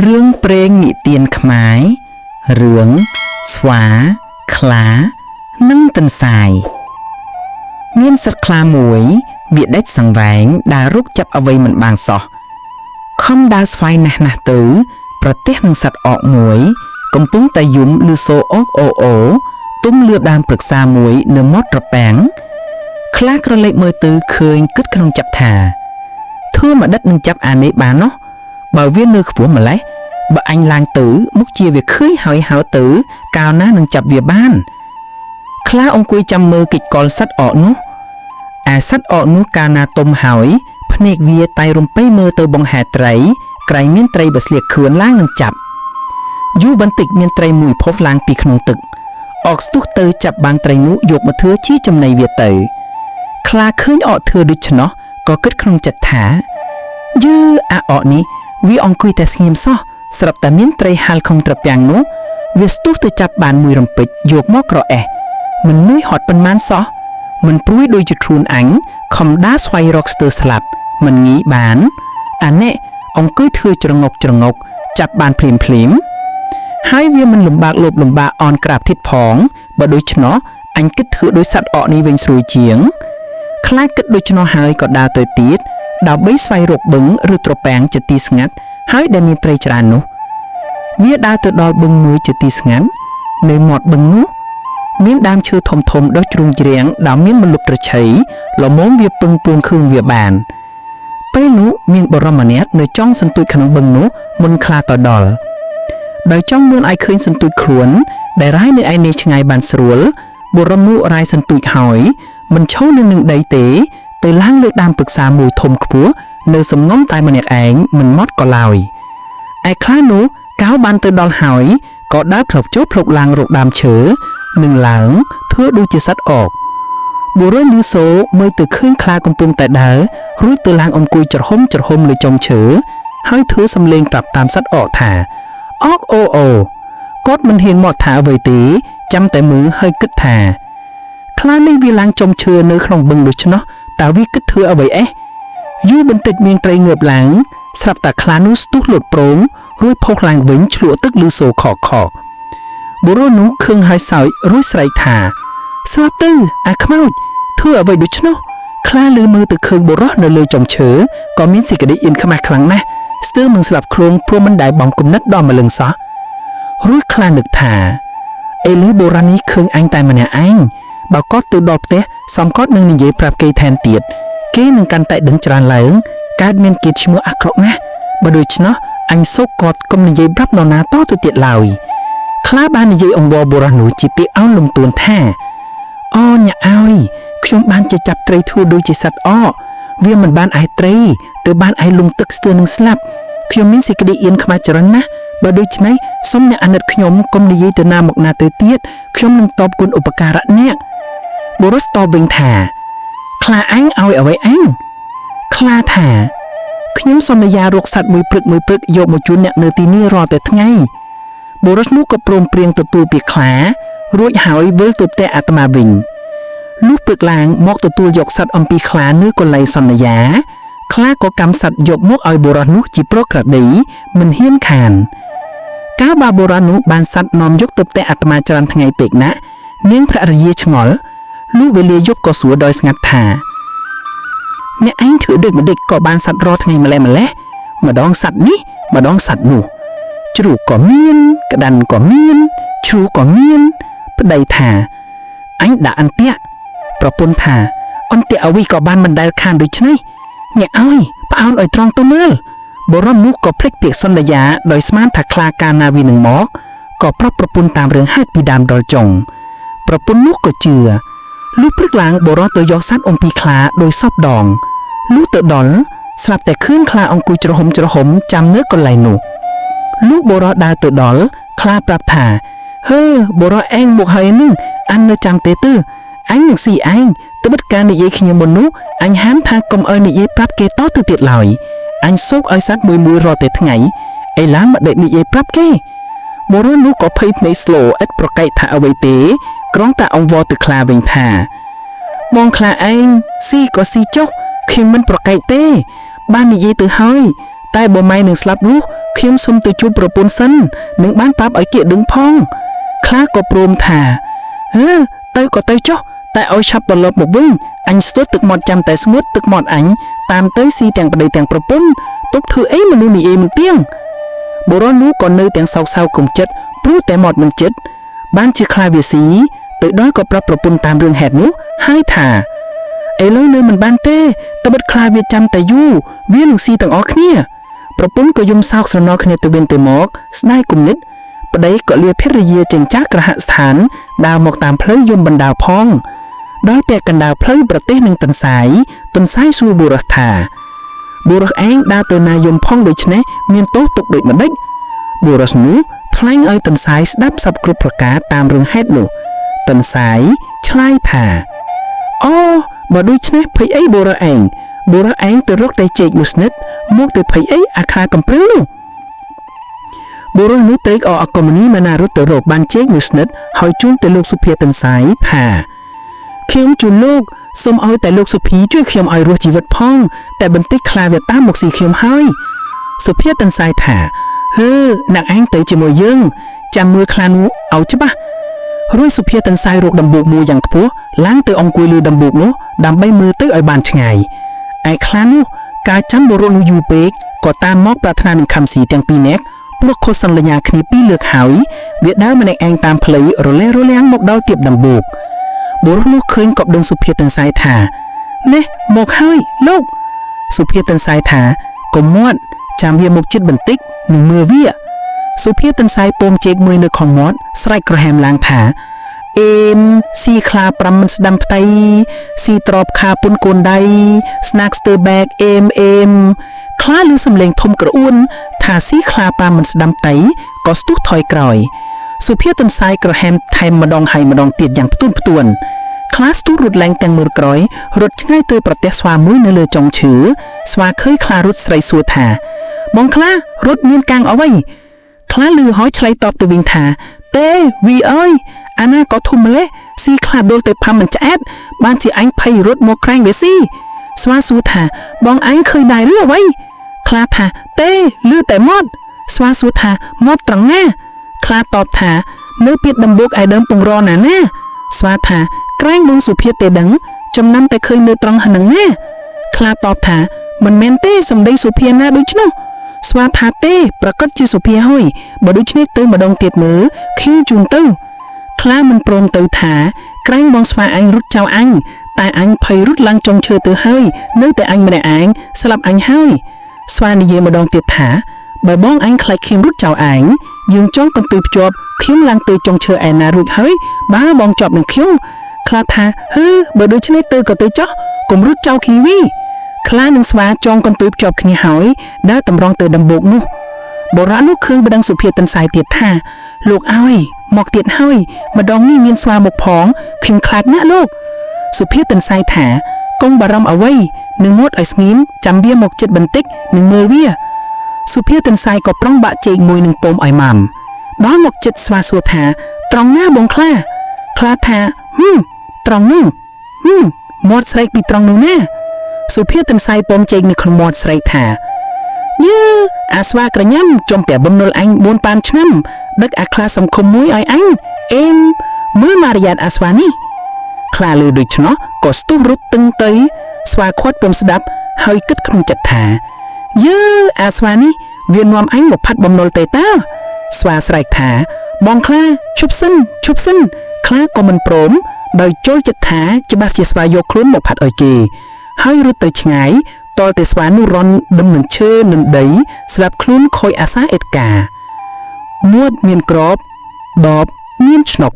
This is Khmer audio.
រឿងព្រេងនិទានខ្មែររឿងស្វាខ្លានិងទន្សាយមានសត្វខ្លាមួយវាដេចសង្វែងដើររុកចាប់អ្វីមិនបានសោះខំដើរស្វែងណាស់ទៅប្រទះនឹងសត្វអកមួយកំពុងតែយំឮសូរអកអូអូទុំលឿដើមព្រឹក្សាមួយនៅមាត់ត្រពាំងខ្លាក្រឡេកមើលទៅឃើញគិតក្នុងចាប់ថាធ្វើមកដិតនឹងចាប់អានេះបានណោះបើវានៅខ្ពស់ម្លេះបើអញឡើងទៅមុខជាវាឃើញហើយហៅទៅកាលណានឹងចាប់វាបានខ្លាអង្គុយចាំមើលកិច្ចកលសัตว์អកនោះអាសត្វអកនោះកាលណាទុំហើយភ្នែកវាតែរំពៃមើលទៅបង្ហែត្រីក្រែងមានត្រីបើស្លៀកខឿនឡើងនឹងចាប់យូរបន្តិចមានត្រីមួយផុសឡើងពីក្នុងទឹកអកស្ទុះទៅចាប់បាំងត្រីនោះយកមកធ្វើជាចំណីវាទៅខ្លាឃើញអកធ្វើដូច្នោះក៏គិតក្នុងចិត្តថាយឺអាអកនេះវាអង្គុយតែស្ងៀមសោះស្រាប់តែមានត្រីហាលក្នុងត្រពាំងនោះវាស្ទុះទៅចាប់បានមួយរំពេចយកមកក្រអេះមិននឿយហត់ប៉ុន្មានសោះមិនព្រួយដូចជាខ្លួនអញខំដាស្វ័យរកស្ទើស្លាប់មិនងាយបានអានេះអង្គុយធ្វើច្រងុកចាប់បានភ្លាមហើយវាមិនលំបាកលំបាកអនក្រាបធិតផងបើដូច្នោះអញគិតធ្វើដោយសត្វអកនេះវិញស្រួយជាងខ្លាចគិតដូច្នោះហើយក៏ដើរទៅទៀតដើម្បីស្វែងរកបឹងឬត្រពាំងជាទីស្ងាត់ហើយដែលមានត្រីច្រើននោះវាដើរទៅដល់បឹងមួយជាទីស្ងាត់នៅមាត់បឹងនោះមានដើមឈើធំដុះជ្រុងជ្រាងដែលមានម្លប់ត្រឆៃល្មមវាពឹងពួនខឿងវាបានពេលនោះមានបរិមម្នាក់នៅចង់សន្ទូចក្នុងបឹងនោះមុនខ្លាទៅដល់ដោយចង់មើលឲ្យឃើញសន្ទូចខ្លួនដែលរាយនៅឯនេះឆ្ងាយបានស្រួលបរិមនោះរាយសន្ទូចហើយមិនឈរនឹងដីទេទៅឡើងលើដើមព្រឹក្សាមួយធំខ្ពស់នៅសំងំតែម្នាក់ឯងមិនមកក៏ឡើយឯខ្លានោះកៅបានទៅដល់ហើយក៏ដើរផ្លុកចូលផ្លុកឡើងរកដើមឈើនឹងឡើងធ្វើដូចជាសត្វអកបុរសលឺសូរមើលទៅឃើញខ្លាកំពុងតែដើររួចទៅឡើងអង្គុយច្រហុំលើចុងឈើហើយធ្វើសំឡេងប្រាប់តាមសត្វអកថាអកអូអូគាត់មិនហ៊ានមកថាអ្វីទេចាំតែមើលហើយគិតថាខ្លានេះវាឡើងចំឈើនៅក្នុងបឹងដូច្នោះតើវាគិតធ្វើអ្វីអេះយូរបន្តិចមានត្រីងើបឡើងស្រាប់តែខ្លានោះស្ទុះលូតប្រងរួចផុសឡើងវិញឆ្លក់ទឹកលឺសូរខកបុរសនោះខឹងហើយសើចរួចស្រែកថាស្លាប់ទៅអាខ្មោចធ្វើអ្វីដូច្នោះខ្លាលឺមើលទៅឃើញបុរសនៅលើចុងឈើក៏មានសេចក្តីអៀនខ្មាស់ខ្លាំងណាស់ស្ទើរមិនស្លាប់ខ្លួនព្រោះមិនដែលបងគំនិតដល់ម្លឹងសោះរួចខ្លានឹកថាអេលឺបុរាណនេះឃើញអញតែម្នាក់ឯងបើគាត់ទៅដល់ផ្ទះសំគាត់នឹងនិយាយប្រាប់គេថែមទៀតគេនឹងកាន់តែដឹងច្រើនឡើងកើតមានគេឈ្មោះអាក្រក់ណាស់បើដូច្នោះអញសូកគាត់កុំនិយាយប្រាប់នរណាតទៅទៀតឡើយខ្លាបាននិយាយអង្វរបុរសនោះជាពាក្យអោនលំទួនថាអូញ៉ាអើយខ្ញុំបានជាចាប់ត្រីធូរដូចជាសត្វអកវាមិនបានអាយត្រីទៅបានអាយលងទឹកស្ទើរនឹងស្លាប់ខ្ញុំមានសេចក្តីអៀនខ្មាស់ច្រើនណាស់បើដូច្នេះសូមអ្នកអាណិតខ្ញុំកុំនិយាយទៅណាមកណាទៅទៀតខ្ញុំនឹងតបគុណឧបការៈអ្នកបុរសតបវិញថាខ្លាអញឲ្យអ្វីអញខ្លាថាខ្ញុំសន្យារកសត្វមួយព្រឹកយកមកជូនអ្នកនៅទីនេះរាល់តែថ្ងៃបុរសនោះក៏ព្រមព្រៀងទទួលពីខ្លារួចហើយវិលទៅផ្ទះអាត្មាវិញលុះព្រឹកឡើងមកទទួលយកសត្វអំពីខ្លានៅកន្លែងសន្យាខ្លាក៏កម្មសត្វយកមកឲ្យបុរសនោះជាប្រក្រតីមិនហ៊ានខានកាលបើបុរសនោះបានសត្វនាំយកទៅផ្ទះអាត្មាច្រើនថ្ងៃពេកណាស់នាងភរិយាឆ្ងល់លុះវេលាយប់ក៏សួរដោយស្ងាត់ថាអ្នកឯងធ្វើដូចម្ដេចក៏បានសត្វរាល់ថ្ងៃម្លេះម្ដងសត្វនេះម្ដងសត្វនោះជ្រូកក៏មានក្តាន់ក៏មានជ្រូកក៏មានប្តីថាអញដាក់អន្ទាក់ប្រពន្ធថាអន្ទាក់អ្វីក៏បានមិនដែលខានដូច្នេះអ្នកអើយផ្អើលឲ្យត្រង់ទៅមើលបុរសនោះក៏ភ្លេចពាក្យសន្យាដោយស្មានថាខ្លាកាលណាវានឹងមកក៏ប្រាប់ប្រពន្ធតាមរឿងហេតុពីដើមដល់ចុងប្រពន្ធនោះក៏ជឿលុះព្រឹកឡើងបុរសទៅយកសត្វអំពីខ្លាដោយសពដងលុះទៅដល់ស្រាប់តែឃើញខ្លាអង្គុយច្រហុំចាំនៅកន្លែងនោះលុះបុរសដើរទៅដល់ខ្លាប្រាប់ថាហឺបុរសឯងមកហើយនឹងអញនៅចាំទេទៅអញនឹងស៊ីឯងត្បិតការនិយាយគ្នាមុននោះអញហាមថាកុំឲ្យនិយាយប្រាប់គេតទៅទៀតឡើយអញសូកឲ្យសត្វមួយរាល់តែថ្ងៃឯឡានមកដេកនិយាយប្រាប់គេបុរសនោះក៏ភ័យភ្នែកស្លូឥតប្រកែកថាអ្វីទេគ្រាន់តែអង្វរទៅខ្លាវិញថាបងខ្លាឯងស៊ីក៏ស៊ីចុះខ្ញុំមិនប្រកែកទេបាននិយាយទៅហើយតែបើម៉ែនឹងស្លាប់រស់ ខ្ញុំសុំទៅជួបប្រពន្ធសិននឹងបានប្រាប់ឲ្យគៀកដឹងផងខ្លះក៏ព្រមថាទៅក៏ទៅចុះតែឲ្យឆាប់ត្រឡប់មកវិញអញស្ទត់ទឹកមាត់ចាំតែស្ងួតទឹកមាត់អញតាមទៅស៊ីទាំងប្តីទាំងប្រពន្ធទុកធ្វើអីមនុស្សនិយាយមិនទៀងបុរសនោះក៏នៅទាំងសោកសៅគុំចិត្តព្រោះតែមាត់មិនចិត្តបានជាខ្លាវាស៊ីទៅដល់ក៏ប្រាប់ប្រពន្ធតាមរឿងហេតុនោះហើយថាឥឡូវនៅមិនបានទេត្បិតខ្លាវាចាំតែយូរវានឹងស៊ីទាំងអស់គ្នាប្រពន្ធក៏យំសោកស្រណោះគ្នាទៅវិញទៅមកស្ដាយគំនិតប្តីក៏លាភរិយាចេញចាស់ក្រហស្ថានដើរមកតាមផ្លូវយំបណ្ដាលផងដល់ពាក់កណ្ដាលផ្លូវប្រទេសនឹងទន្សាយសួរបុរសថាបុរសឯងដើរទៅណាយំផងដូច្នេះមានទោសទុកដូចម្ដេចបុរសនោះថ្លែងឲ្យទន្សាយស្ដាប់សពគ្រប់ប្រការតាមរឿងហេតុនោះទន្សាយឆ្លើយថាអូបើដូច្នេះភ័យអីបុរសឯងទៅរកតែចេកមួយស្និតមកទៅភ័យអីអាខ្លាកំព្រាវនោះបុរសនោះត្រេកអរអកុម្មុនីមិនណារត់ទៅរកបានចេកមួយស្និតហើយជូនទៅលោកសុភាទន្សាយថាខ្ញុំជូនលោកសូមឲ្យតែលោកសុភីជួយខ្ញុំឲ្យរស់ជីវិតផងតែបន្តិចខ្លាវាតាមមកស៊ីខ្ញុំហើយសុភាទន្សាយថាអ្នកឯងទៅជាមួយយើងចាំមើលខ្លានោះឲ្យច្បាស់រួចសុភាទន្សាយរកដំបូកមួយយ៉ាងខ្ពស់ឡើងទៅអង្គុយលើដំបូកនោះដើម្បីមើលទៅឲ្យបានឆ្ងាយឯខ្លានោះការចាំបុរសនោះយូរពេកក៏តាមមកប្រាថ្នានឹងខំស៊ីទាំងពីរនាក់ព្រោះខុសសន្យាគ្នាពីរលើកហើយវាដើរម្នាក់ឯងតាមផ្លូវរលាងមកដល់ទៀបដំបូកបុរសនោះឃើញក៏ដឹងសុភាទន្សាយថានេះមកហើយលោកសុភាទន្សាយថាកុំមាត់ចាំវាមកជិតបន្តិចនឹងមើលវាសុភាទន្សាយពំជែកមួយនៅខំមាត់ស្រែកក្រហែមឡើងថាស៊ីខ្លា5មិនស្ដាំផ្ទៃស៊ីទ្របខាពុនកូនដៃស្នាកស្ទើបែកខ្លាឮសំឡេងធំក្រអួនថាស៊ីខ្លា5មិនស្ដាំផ្ទៃក៏ស្ទុះថយក្រោយសុភាទន្សាយក្រហែមថែមម្ដងហើយម្ដងទៀតយ៉ាងផ្ទួនខ្លាស្ទុះរត់ឡើងទាំងមើលក្រោយរត់ឆ្ងាយទៅប្រទះស្វាមួយនៅលើចុងឈើស្វាឃើញខ្លារត់ស្រីសួរថាបងខ្លារត់មានកាំងអ្វីខ្លាឮហើយឆ្លៃតបទៅវិញថាទេវីអើយអាណាក៏ធំម្លេះស៊ីខ្លាដុលទៅផាំមិនឆ្អែតបានជាអញភ័យរត់មកក្រែងវាស៊ីស្វាសួរថាបងឯងឃើញដែរឬអ្វីខ្លាថាទេឮតែមាត់ស្វាសួរថាមាត់ត្រង់ណាខ្លាតបថានៅពីដំបូកឯដើមពងរណាស្វាថាក្រែងបងសុភាទេដឹងចំណាំតែឃើញនៅត្រង់ហ្នឹងណាខ្លាតបថាមិនមែនទេសំដីសុភាណាដូច្នោះស្វាថាទេប្រកាសជាសុភាហើយបើដូច្នេះទៅម្ដងទៀតមើលខ្ញុំជូនទៅខ្លាមិនព្រមទៅថាក្រែងបងស្វាអញរត់ចោលអញតែអញភ័យរត់ឡើងចុងឈើទៅហើយនៅតែអញម្នាក់ឯងស្លាប់អញហើយស្វានិយាយម្ដងទៀតថាបើបងអញខ្លាចខ្ញុំរត់ចោលអញយើងចង់កន្ទុយភ្ជាប់ខ្ញុំឡើងទៅចុងឈើឯណារួចហើយបើបងជាប់នឹងខ្ញុំខ្លាថាបើដូច្នេះទៅក៏ទៅចោះកុំរត់ចោលគ្នាវីខ្លានឹងស្វាចងកន្ទុយភ្ជាប់គ្នាហើយដើរតម្រង់ទៅដំបូកនោះបុរសនោះឃើញបដិងសុភាទន្សាយទៀតថាលោកអើយមកទៀតហើយម្ដងនេះមានស្វាមកផងខ្ញុំខ្លាចណាស់លោកសុភាទន្សាយថាកុំបារម្ភអ្វីនឹងមុតឲ្យស្ងៀមចាំវាមកចិត្តបន្តិចនឹងមើលវាសុភាទន្សាយក៏ប្រុងបាក់ចេកមួយនឹងពំឲ្យម៉ាំដល់មកចិត្តស្វាសួរថាត្រង់ណាបងខ្លាថាត្រង់នោះមាត់ស្រែកពីត្រង់នោះណាសុភាទន្សាយពំចេកនៅក្នុងមាត់ស្រែកថាអាស្វាក្រញ៉ាំចំពាក់បំណុលអញ4 5ឆ្នាំដឹកអាខ្លាសង្ឃុំមួយឲ្យអញមើលមារយាទអាស្វានេះខ្លាលឺដូច្នោះក៏ស្ទុះរត់តឹងទៅស្វាខាត់ពុំស្ដាប់ហើយគិតក្នុងចិត្តថាអាស្វានេះវានាំអញមកផាត់បំណុលទេតាស្វាស្រែកថាបងខ្លាឈប់សិនខ្លាក៏មិនព្រមដោយចូលចិត្តថាច្បាស់ជាស្វាយកខ្លួនមកផាត់ឲ្យគេហើយរត់ទៅឆ្ងាយតលតែស្វានោះរន់ដុំនឹងឈើនឹងដីស្លាប់ខ្លួនខូចអាសាអេតកាមួតមានក្របដបមានឆ្នុក